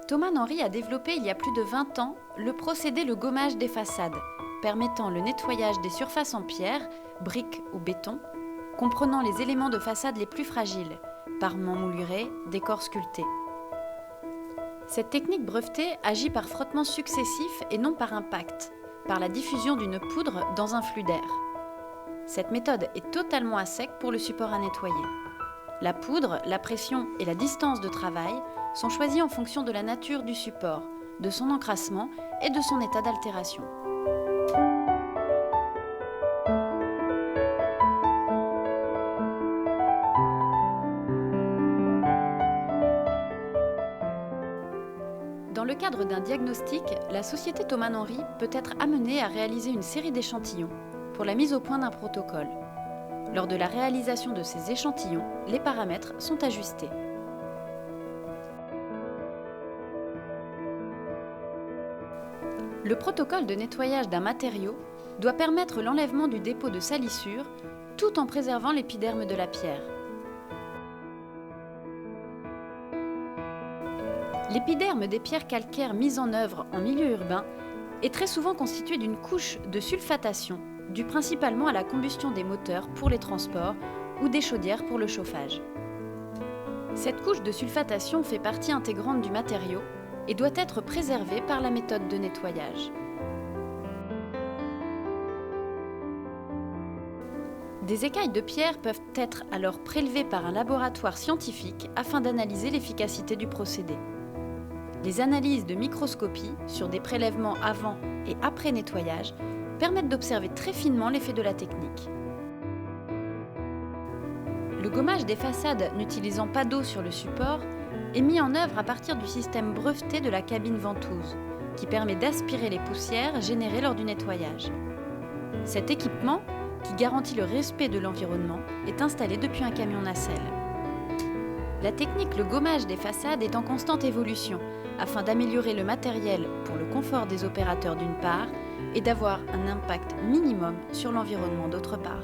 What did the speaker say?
Thomann Henry a développé il y a plus de 20 ans le procédé le gommage des façades, permettant le nettoyage des surfaces en pierre, briques ou béton, comprenant les éléments de façade les plus fragiles, parements moulurés, décors sculptés. Cette technique brevetée agit par frottement successif et non par impact, par la diffusion d'une poudre dans un flux d'air. Cette méthode est totalement à sec pour le support à nettoyer. La poudre, la pression et la distance de travail sont choisis en fonction de la nature du support, de son encrassement et de son état d'altération. Dans le cadre d'un diagnostic, la société Thomann Henry peut être amenée à réaliser une série d'échantillons pour la mise au point d'un protocole. Lors de la réalisation de ces échantillons, les paramètres sont ajustés. Le protocole de nettoyage d'un matériau doit permettre l'enlèvement du dépôt de salissure tout en préservant l'épiderme de la pierre. L'épiderme des pierres calcaires mises en œuvre en milieu urbain est très souvent constitué d'une couche de sulfatation due principalement à la combustion des moteurs pour les transports ou des chaudières pour le chauffage. Cette couche de sulfatation fait partie intégrante du matériau et doit être préservée par la méthode de nettoyage. Des écailles de pierre peuvent être alors prélevées par un laboratoire scientifique afin d'analyser l'efficacité du procédé. Les analyses de microscopie sur des prélèvements avant et après nettoyage permettent d'observer très finement l'effet de la technique. Le gommage des façades n'utilisant pas d'eau sur le support est mis en œuvre à partir du système breveté de la cabine ventouse, qui permet d'aspirer les poussières générées lors du nettoyage. Cet équipement, qui garantit le respect de l'environnement, est installé depuis un camion nacelle. La technique le gommage des façades est en constante évolution, afin d'améliorer le matériel pour le confort des opérateurs d'une part, et d'avoir un impact minimum sur l'environnement d'autre part.